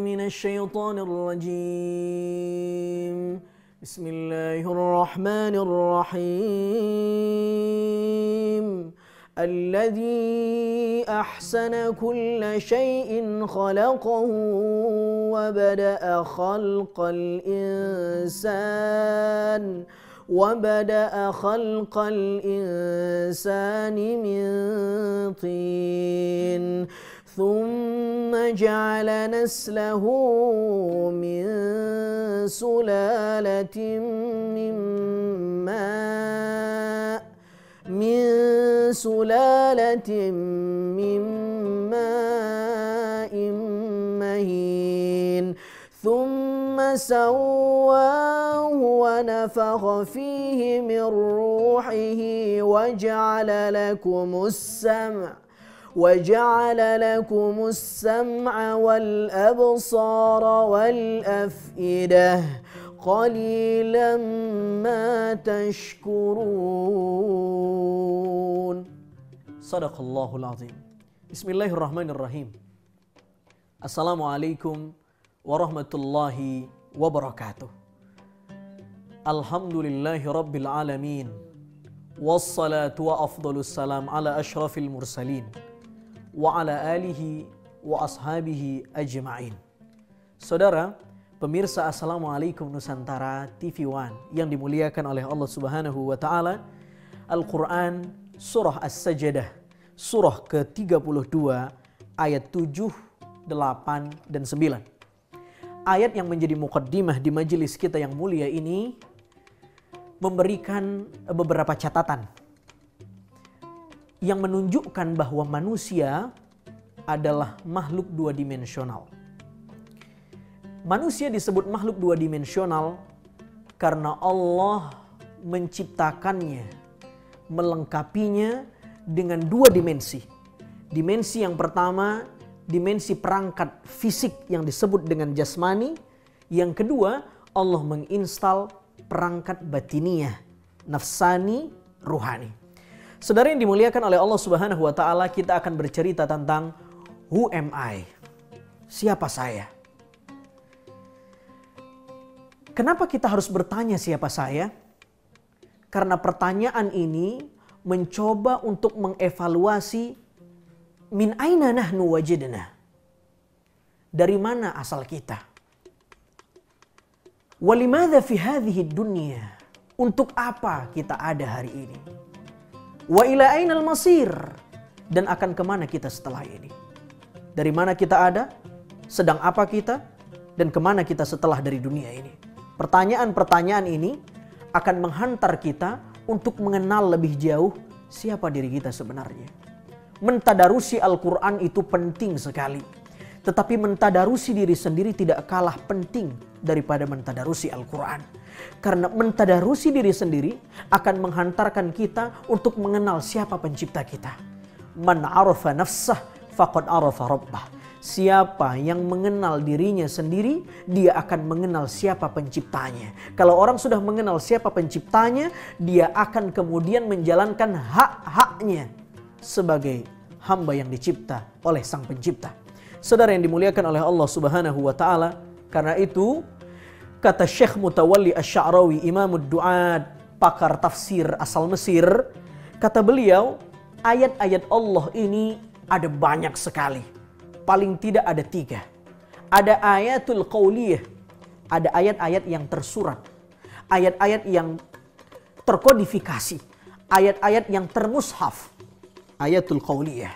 من الشيطان الرجيم بسم الله الرحمن الرحيم الذي أحسن كل شيء خلقه وبدأ خلق الإنسان من طين ثم جعل نسله من سلالة من ماء مهين ثم سواه ونفخ فيه من روحه وجعل لكم السمع والأبصار والأفئدة قليلا ما تشكرون. Sadaqallahul azim. Bismillahirrahmanirrahim. Assalamualaikum warahmatullahi wabarakatuh. Alhamdulillahi rabbil alamin. Wassalatu wa afdalus salam ala ashrafil mursalin wa ala alihi wa ashabihi ajma'in. Saudara, pemirsa Assalamualaikum Nusantara TV One yang dimuliakan oleh Allah Subhanahu wa taala. Al-Qur'an surah As-Sajdah surah ke-32 ayat 7, 8 dan 9. Ayat yang menjadi muqaddimah di majelis kita yang mulia ini memberikan beberapa catatan yang menunjukkan bahwa manusia adalah makhluk dua dimensional. Manusia disebut makhluk dua dimensional karena Allah menciptakannya, melengkapinya dengan dua dimensi. Dimensi yang pertama, dimensi perangkat fisik yang disebut dengan jasmani. Yang kedua, Allah menginstal perangkat batiniyah, nafsani, ruhani. Saudara yang dimuliakan oleh Allah Subhanahu wa taala, kita akan bercerita tentang who am I? Siapa saya? Kenapa kita harus bertanya siapa saya? Karena pertanyaan ini mencoba untuk mengevaluasi min aina nahnu wajidna. Dari mana asal kita? Walimadza fi hadhihi dunya? Untuk apa kita ada hari ini? Wa ila ainal masir? Dan akan kemana kita setelah ini? Dari mana kita ada? Sedang apa kita? Dan kemana kita setelah dari dunia ini? Pertanyaan-pertanyaan ini akan menghantar kita untuk mengenal lebih jauh siapa diri kita sebenarnya. Mentadarusi Al-Quran itu penting sekali. Tetapi mentadarusi diri sendiri tidak kalah penting daripada mentadarusi Al-Quran. Karena mentadarusi diri sendiri akan menghantarkan kita untuk mengenal siapa pencipta kita. Man arafa nafsah faqad arafa rabbah. Siapa yang mengenal dirinya sendiri, dia akan mengenal siapa penciptanya. Kalau orang sudah mengenal siapa penciptanya, dia akan kemudian menjalankan hak-haknya sebagai hamba yang dicipta oleh sang pencipta. Saudara yang dimuliakan oleh Allah Subhanahu wa taala, karena itu kata Syekh Mutawalli Asy-Sya'rawi, Imamud Du'ad, pakar tafsir asal Mesir, kata beliau, ayat-ayat Allah ini ada banyak sekali. Paling tidak ada 3. Ada ayatul qauliyah, ada ayat-ayat yang tersurat, ayat-ayat yang terkodifikasi, ayat-ayat yang termushaf, ayatul qauliyah.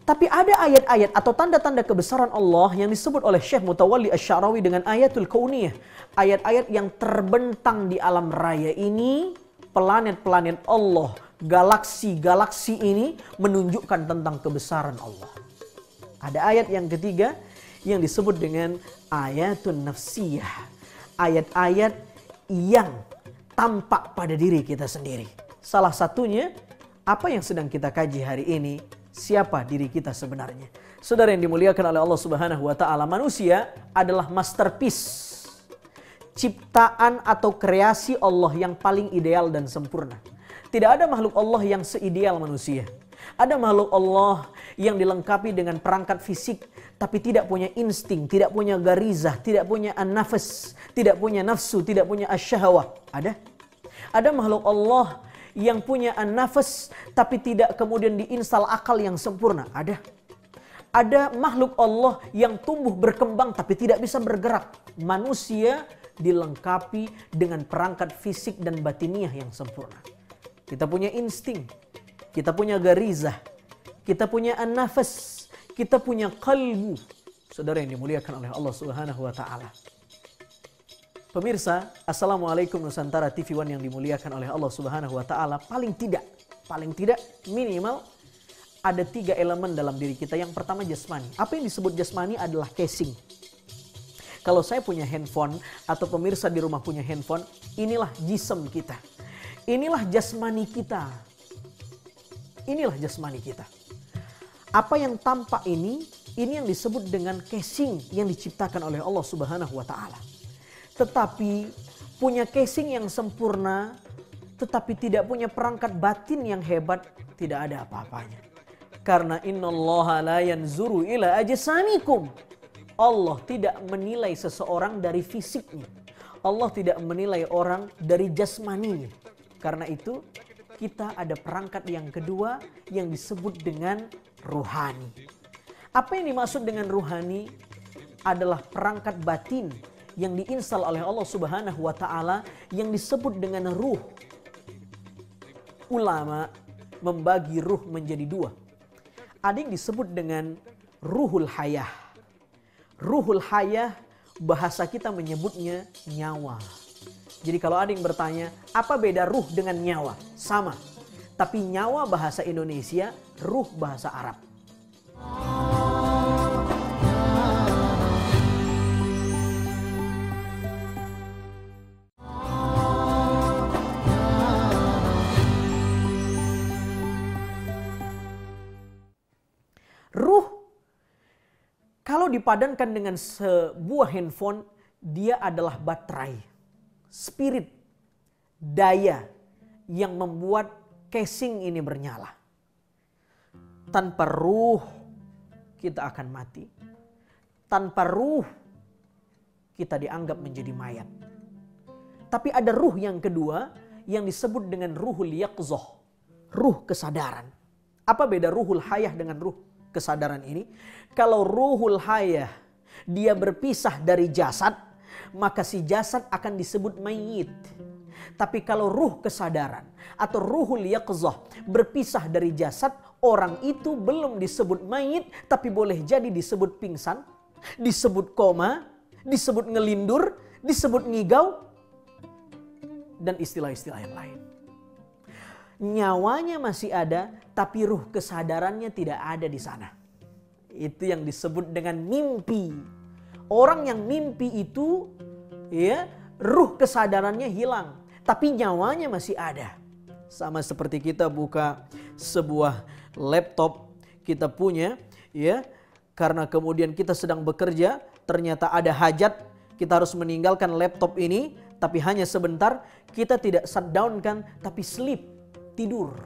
Tapi ada ayat-ayat atau tanda-tanda kebesaran Allah yang disebut oleh Syekh Mutawalli Asy-Sya'rawi dengan ayatul kauniyah. Ayat-ayat yang terbentang di alam raya ini, planet-planet Allah, galaksi-galaksi ini menunjukkan tentang kebesaran Allah. Ada ayat yang ketiga yang disebut dengan ayatun nafsiyah. Ayat-ayat yang tampak pada diri kita sendiri. Salah satunya, apa yang sedang kita kaji hari ini, siapa diri kita sebenarnya. Saudara yang dimuliakan oleh Allah Subhanahu wa taala, manusia adalah masterpiece, ciptaan atau kreasi Allah yang paling ideal dan sempurna. Tidak ada makhluk Allah yang seideal manusia. Ada makhluk Allah yang dilengkapi dengan perangkat fisik tapi tidak punya insting, tidak punya garizah, tidak punya an-nafas, tidak punya nafsu, tidak punya asyahwah? Ada? Ada makhluk Allah yang punya an-nafas tapi tidak kemudian diinstal akal yang sempurna? Ada? Ada makhluk Allah yang tumbuh berkembang tapi tidak bisa bergerak? Manusia dilengkapi dengan perangkat fisik dan batiniah yang sempurna. Kita punya insting, kita punya garizah, kita punya an-nafas, kita punya qalbu. Saudara yang dimuliakan oleh Allah Subhanahu wa taala. Pemirsa, Assalamualaikum Nusantara TV One yang dimuliakan oleh Allah Subhanahu wa taala. Paling tidak minimal ada 3 elemen dalam diri kita. Yang pertama jasmani. Apa yang disebut jasmani adalah casing. Kalau saya punya handphone atau pemirsa di rumah punya handphone, inilah jism kita. Inilah jasmani kita. Inilah jasmani kita. Apa yang tampak ini yang disebut dengan casing yang diciptakan oleh Allah Subhanahu wa taala. Tetapi punya casing yang sempurna, tetapi tidak punya perangkat batin yang hebat, tidak ada apa-apanya. Karena innallaha la yanzuru ila ajsamikum. Allah tidak menilai seseorang dari fisiknya. Allah tidak menilai orang dari jasmaninya. Karena itu kita ada perangkat yang kedua yang disebut dengan ruhani. Apa yang dimaksud dengan ruhani? Adalah perangkat batin yang diinstal oleh Allah Subhanahu wa taala yang disebut dengan ruh. Ulama membagi ruh menjadi 2. Ada yang disebut dengan ruhul hayah. Ruhul hayah bahasa kita menyebutnya nyawa. Jadi kalau ada yang bertanya, apa beda ruh dengan nyawa? Sama. Tapi nyawa bahasa Indonesia, ruh bahasa Arab. Ruh, kalau dipadankan dengan sebuah handphone, dia adalah baterai, spirit, daya yang membuat casing ini bernyala. Tanpa ruh, kita akan mati. Tanpa ruh, kita dianggap menjadi mayat. Tapi ada ruh yang kedua yang disebut dengan ruhul yaqzah, ruh kesadaran. Apa beda ruhul hayah dengan ruh kesadaran ini? Kalau ruhul hayah dia berpisah dari jasad, maka si jasad akan disebut mayit. Tapi kalau ruh kesadaran atau ruhul yaqzah berpisah dari jasad, orang itu belum disebut mayit, tapi boleh jadi disebut pingsan, disebut koma, disebut ngelindur, disebut ngigau, dan istilah-istilah yang lain. Nyawanya masih ada, tapi ruh kesadarannya tidak ada di sana. Itu yang disebut dengan mimpi. Orang yang mimpi itu, ya, ruh kesadarannya hilang, tapi nyawanya masih ada. Sama seperti kita buka sebuah laptop kita punya, ya, karena kemudian kita sedang bekerja, ternyata ada hajat, kita harus meninggalkan laptop ini, tapi hanya sebentar, kita tidak shutdown kan, tapi sleep, tidur.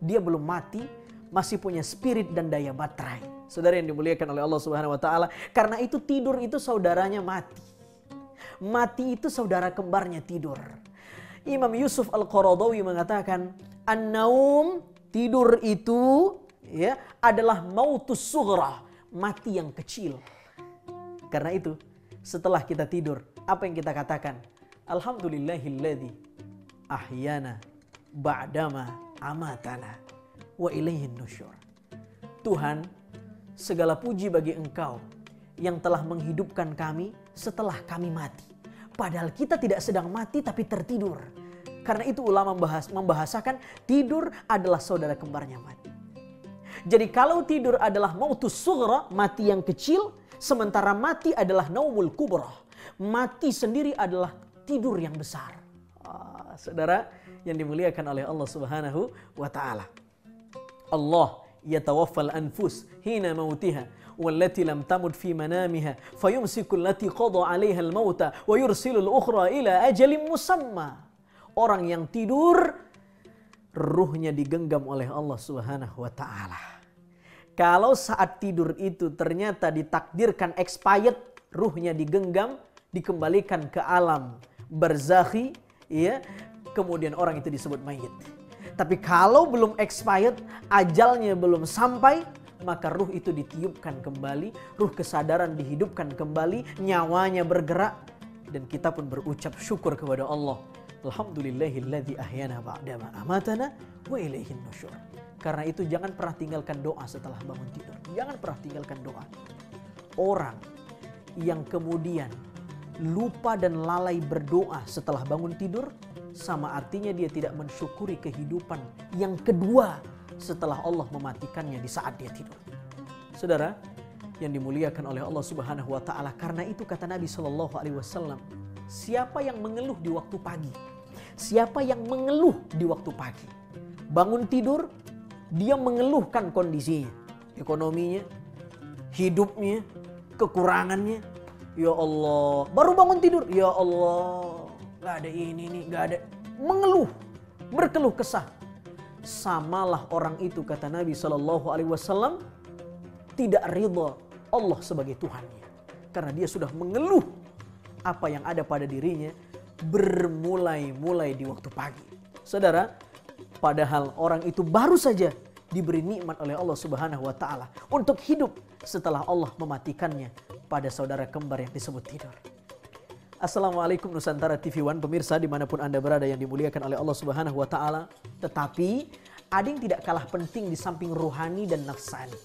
Dia belum mati, masih punya spirit dan daya baterai. Saudara yang dimuliakan oleh Allah Subhanahu wa taala, karena itu tidur itu saudaranya mati. Mati itu saudara kembarnya tidur. Imam Yusuf Al-Qaradawi mengatakan, an-naum, tidur itu, ya, adalah mautus sughra, mati yang kecil. Karena itu, setelah kita tidur, apa yang kita katakan? Alhamdulillahilladzi ahyana ba'dama amatana wa ilaihin nusyur. Tuhan, segala puji bagi Engkau yang telah menghidupkan kami setelah kami mati. Padahal kita tidak sedang mati tapi tertidur. Karena itu ulama membahasakan tidur adalah saudara kembarnya mati. Jadi kalau tidur adalah mautus sughra, mati yang kecil, sementara mati adalah naumul kubra, mati sendiri adalah tidur yang besar. Saudara yang dimuliakan oleh Allah Subhanahu wa taala. Allah yatawaffal anfus hina mautiha wallati lam tamut fi manamiha fayumsiku allati qada 'alaiha al-mauta wa yursilu al-ukhra ila ajalin musamma. Orang yang tidur ruhnya digenggam oleh Allah Subhanahu wa taala. Kalau saat tidur itu ternyata ditakdirkan expired, ruhnya digenggam, dikembalikan ke alam barzakhi, ya, kemudian orang itu disebut mayit. Tapi kalau belum expired, ajalnya belum sampai, maka ruh itu ditiupkan kembali, ruh kesadaran dihidupkan kembali, nyawanya bergerak, dan kita pun berucap syukur kepada Allah. Alhamdulillahilladzi ahyana ba'dama amatana wa ilaihin nusyur. Karena itu jangan pernah tinggalkan doa setelah bangun tidur. Jangan pernah tinggalkan doa. Orang yang kemudian lupa dan lalai berdoa setelah bangun tidur, sama artinya dia tidak mensyukuri kehidupan yang kedua setelah Allah mematikannya di saat dia tidur. Saudara yang dimuliakan oleh Allah Subhanahu wa taala, karena itu kata Nabi sallallahu alaihi wasallam, siapa yang mengeluh di waktu pagi? Siapa yang mengeluh di waktu pagi? Bangun tidur, dia mengeluhkan kondisinya, ekonominya, hidupnya, kekurangannya. Ya Allah, baru bangun tidur, ya Allah, gak ada ini nih, gak ada. Mengeluh, berkeluh kesah. Samalah orang itu kata Nabi Shallallahu Alaihi Wasallam tidak ridha Allah sebagai Tuhannya, karena dia sudah mengeluh apa yang ada pada dirinya bermulai-mulai di waktu pagi. Saudara, padahal orang itu baru saja diberi nikmat oleh Allah Subhanahu wa taala untuk hidup setelah Allah mematikannya pada saudara kembar yang disebut tidur. Assalamualaikum Nusantara TV One, pemirsa dimanapun Anda berada yang dimuliakan oleh Allah Subhanahu wa taala. Tetapi ada yang tidak kalah penting di samping rohani dan nafsani.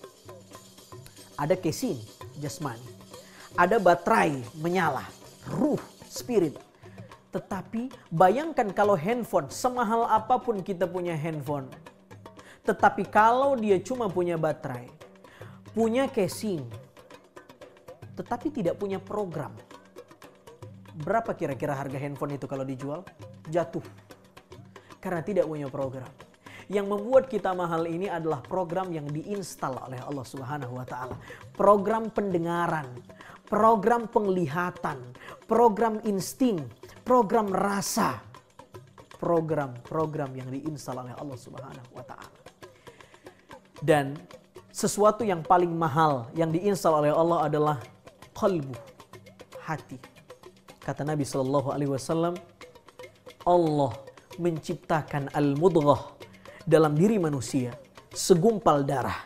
Ada kesin, jasmani. Ada baterai menyala, ruh, spirit. Tetapi bayangkan kalau handphone, semahal apapun kita punya handphone, tetapi kalau dia cuma punya baterai, punya casing, tetapi tidak punya program, berapa kira-kira harga handphone itu kalau dijual? Jatuh. Karena tidak punya program. Yang membuat kita mahal ini adalah program yang diinstal oleh Allah Subhanahu wa taala. Program pendengaran, program penglihatan, program insting, program rasa, program-program yang diinstal oleh Allah Subhanahu wa taala. Dan sesuatu yang paling mahal yang diinstal oleh Allah adalah qalbu, hati. Kata Nabi sallallahu alaihi wasallam, Allah menciptakan al-mudghah dalam diri manusia segumpal darah.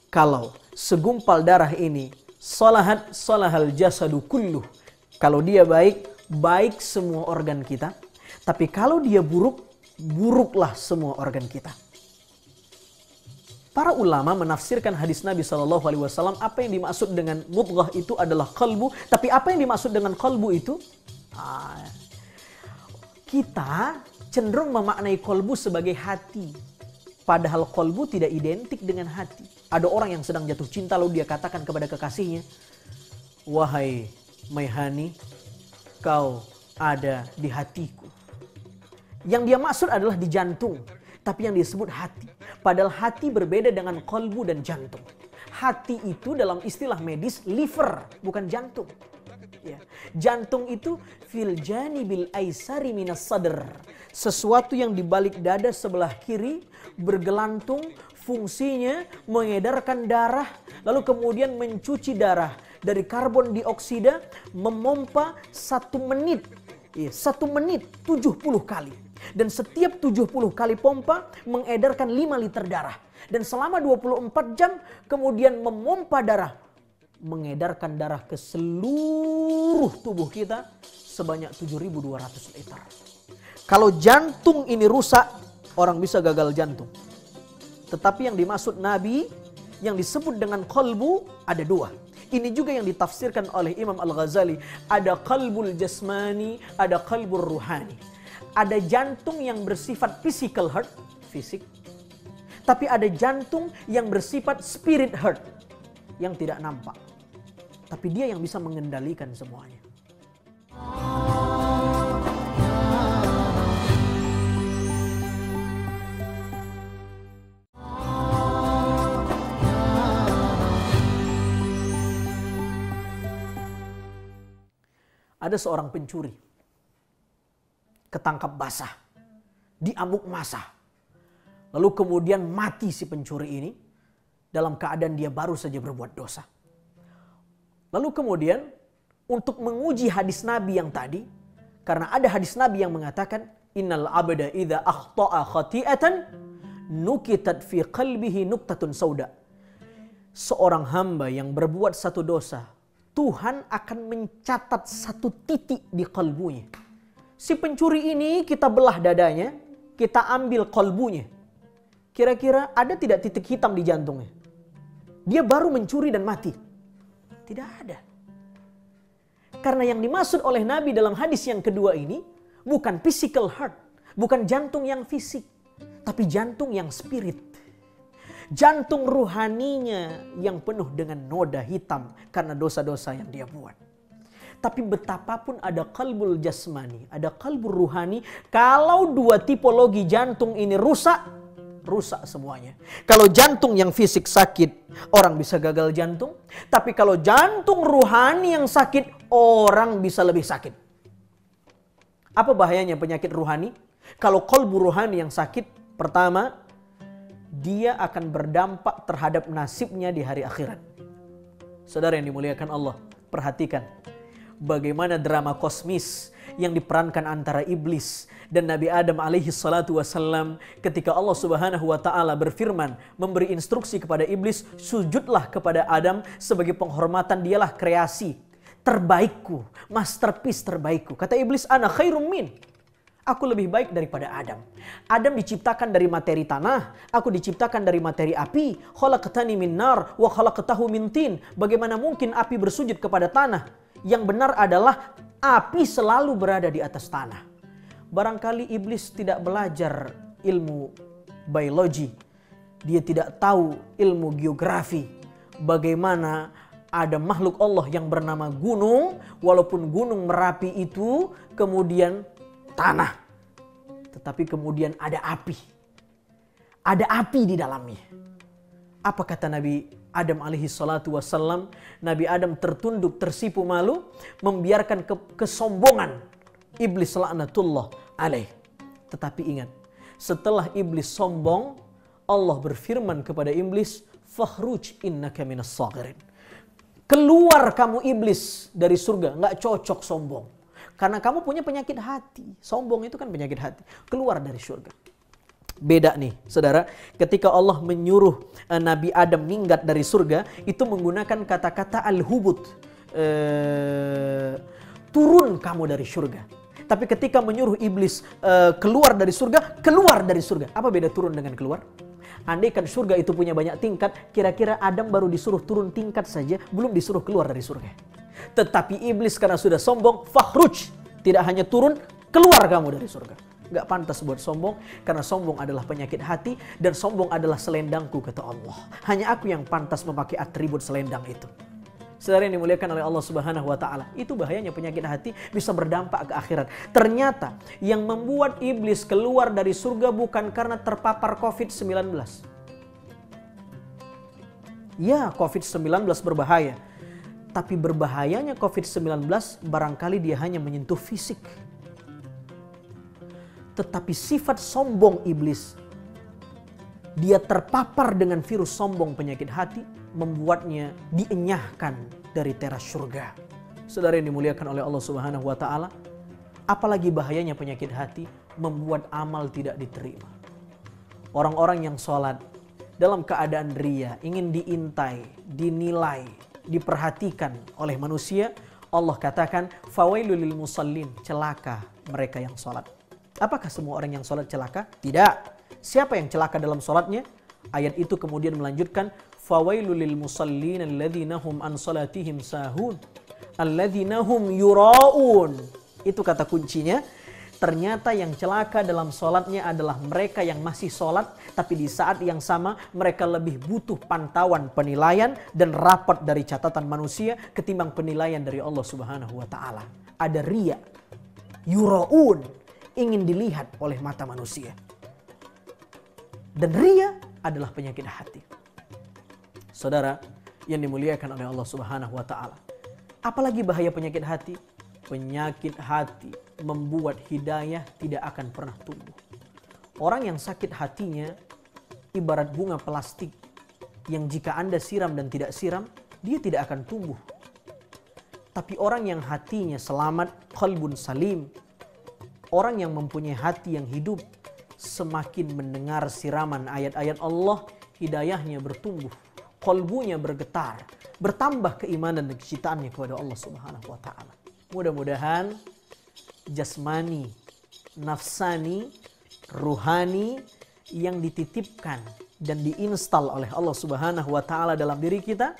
Kalau segumpal darah ini salahat salahal jasadu kulluh. Kalau dia baik, baik semua organ kita. Tapi kalau dia buruk, buruklah semua organ kita. Para ulama menafsirkan hadis Nabi SAW, apa yang dimaksud dengan mudghah itu adalah qalbu. Tapi apa yang dimaksud dengan qalbu itu? Kita cenderung memaknai qalbu sebagai hati. Padahal qalbu tidak identik dengan hati. Ada orang yang sedang jatuh cinta lalu dia katakan kepada kekasihnya, wahai Maihani, kau ada di hatiku. Yang dia maksud adalah di jantung. Tapi yang disebut hati. Padahal hati berbeda dengan qalbu dan jantung. Hati itu dalam istilah medis liver, bukan jantung. Ya. Jantung itu fil janibil aisari minas sadr. Sesuatu yang di balik dada sebelah kiri bergelantung, fungsinya mengedarkan darah, lalu kemudian mencuci darah dari karbon dioksida, memompa 1 menit. 1 menit 70 kali. Dan setiap 70 kali pompa mengedarkan 5 liter darah. Dan selama 24 jam kemudian memompa darah. Mengedarkan darah ke seluruh tubuh kita sebanyak 7.200 liter. Kalau jantung ini rusak, orang bisa gagal jantung. Tetapi yang dimaksud Nabi, yang disebut dengan qalbu ada 2. Ini juga yang ditafsirkan oleh Imam Al-Ghazali. Ada qalbul jasmani, ada qalbul ruhani. Ada jantung yang bersifat physical heart, fisik. Tapi ada jantung yang bersifat spirit heart, yang tidak nampak. Tapi dia yang bisa mengendalikan semuanya. Ada seorang pencuri, ketangkap basah, di amuk masa. Lalu kemudian mati si pencuri ini. dalam keadaan dia baru saja berbuat dosa. Lalu kemudian untuk menguji hadis Nabi yang tadi, karena ada hadis Nabi yang mengatakan innal abda idza akhta'a khati'atan nukitat fi qalbihi nuktatun sauda. Seorang hamba yang berbuat satu dosa, Tuhan akan mencatat satu titik di kalbunya. Si pencuri ini kita belah dadanya, kita ambil kalbunya. Kira-kira ada tidak titik hitam di jantungnya? Dia baru mencuri dan mati. Tidak ada. Karena yang dimaksud oleh Nabi dalam hadis yang kedua ini bukan physical heart, bukan jantung yang fisik, tapi jantung yang spirit. Jantung ruhaninya yang penuh dengan noda hitam karena dosa-dosa yang dia buat. Tapi betapapun ada qalbul jasmani, ada qalbul ruhani, kalau dua tipologi jantung ini rusak semuanya. Kalau jantung yang fisik sakit, orang bisa gagal jantung. Tapi kalau jantung ruhani yang sakit, orang bisa lebih sakit. Apa bahayanya penyakit ruhani? Kalau qalbu ruhani yang sakit, pertama, dia akan berdampak terhadap nasibnya di hari akhirat. Saudara yang dimuliakan Allah, perhatikan bagaimana drama kosmis yang diperankan antara iblis dan Nabi Adam alaihi salatu wasallam ketika Allah subhanahu wa ta'ala berfirman, memberi instruksi kepada iblis, sujudlah kepada Adam sebagai penghormatan, dialah kreasi terbaikku, masterpiece terbaikku. Kata iblis, ana khairum min, aku lebih baik daripada Adam. Adam diciptakan dari materi tanah, aku diciptakan dari materi api. Khalaqtani min nar wa khalaqtahu min tin. Bagaimana mungkin api bersujud kepada tanah? Yang benar adalah api selalu berada di atas tanah. Barangkali iblis tidak belajar ilmu biologi. Dia tidak tahu ilmu geografi. Bagaimana ada makhluk Allah yang bernama gunung. Walaupun gunung Merapi itu kemudian tanah. Tetapi kemudian ada api. Ada api di dalamnya. Apa kata Nabi Adam alaihi salatu wassalam? Nabi Adam tertunduk, tersipu malu, membiarkan kesombongan iblis laknatullah alaih. Tetapi ingat, setelah iblis sombong, Allah berfirman kepada iblis, fakhruj innaka minas saghirin. Keluar kamu iblis dari surga, nggak cocok sombong. Karena kamu punya penyakit hati. Sombong itu kan penyakit hati. Keluar dari surga. Beda nih, saudara. Ketika Allah menyuruh Nabi Adam minggat dari surga, itu menggunakan kata-kata al-hubut. Turun kamu dari surga. Tapi ketika menyuruh iblis keluar dari surga, keluar dari surga. Apa beda turun dengan keluar? Andaikan surga itu punya banyak tingkat, kira-kira Adam baru disuruh turun tingkat saja, belum disuruh keluar dari surga. Tetapi iblis karena sudah sombong, fakhruj. Tidak hanya turun, keluar kamu dari surga. Gak pantas buat sombong, karena sombong adalah penyakit hati, dan sombong adalah selendangku, kata Allah. Hanya aku yang pantas memakai atribut selendang itu. Saudara yang dimuliakan oleh Allah subhanahu wa ta'ala. Itu bahayanya penyakit hati, bisa berdampak ke akhirat. Ternyata yang membuat iblis keluar dari surga bukan karena terpapar COVID-19. Ya, COVID-19 berbahaya. Tapi berbahayanya COVID-19 barangkali dia hanya menyentuh fisik. Tetapi sifat sombong iblis, dia terpapar dengan virus sombong penyakit hati, membuatnya dienyahkan dari teras surga. Saudara yang dimuliakan oleh Allah subhanahu wa ta'ala, apalagi bahayanya penyakit hati, membuat amal tidak diterima. Orang-orang yang sholat dalam keadaan ria, ingin diintai, dinilai, diperhatikan oleh manusia, Allah katakan, fawailul lil musallin, celaka mereka yang sholat. Apakah semua orang yang sholat celaka? Tidak. Siapa yang celaka dalam sholatnya? Ayat itu kemudian melanjutkan, fawailul lil musallin alladzina hum an salatihim sahun alladzina hum yuraun. Itu kata kuncinya. Ternyata yang celaka dalam sholatnya adalah mereka yang masih sholat, tapi di saat yang sama mereka lebih butuh pantauan, penilaian, dan rapat dari catatan manusia ketimbang penilaian dari Allah subhanahu wa ta'ala. Ada riya, yuraun, ingin dilihat oleh mata manusia. Dan riya adalah penyakit hati. Saudara yang dimuliakan oleh Allah subhanahu wa ta'ala. Apalagi bahaya penyakit hati? Penyakit hati membuat hidayah tidak akan pernah tumbuh. Orang yang sakit hatinya ibarat bunga plastik yang jika Anda siram dan tidak siram, dia tidak akan tumbuh. Tapi orang yang hatinya selamat, qalbun salim, orang yang mempunyai hati yang hidup, semakin mendengar siraman ayat-ayat Allah, hidayahnya bertumbuh, qalbunya bergetar, bertambah keimanan dan kecintaannya kepada Allah Subhanahu wa taala. Mudah-mudahan jasmani, nafsani, ruhani yang dititipkan dan diinstal oleh Allah Subhanahu wa taala dalam diri kita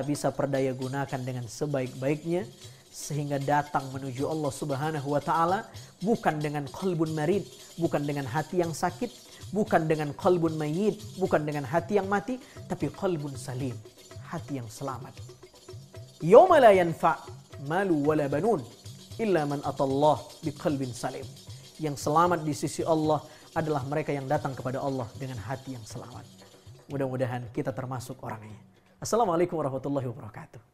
bisa perdaya gunakan dengan sebaik-baiknya sehingga datang menuju Allah Subhanahu wa taala bukan dengan qalbun marid, bukan dengan hati yang sakit, bukan dengan qalbun mayyit, bukan dengan hati yang mati, tapi qalbun salim, hati yang selamat. Yauma la yanfa' malu wala banun illa man atallah biqalbin salim. Yang selamat di sisi Allah adalah mereka yang datang kepada Allah dengan hati yang selamat. Mudah-mudahan kita termasuk orangnya. Assalamualaikum warahmatullahi wabarakatuh.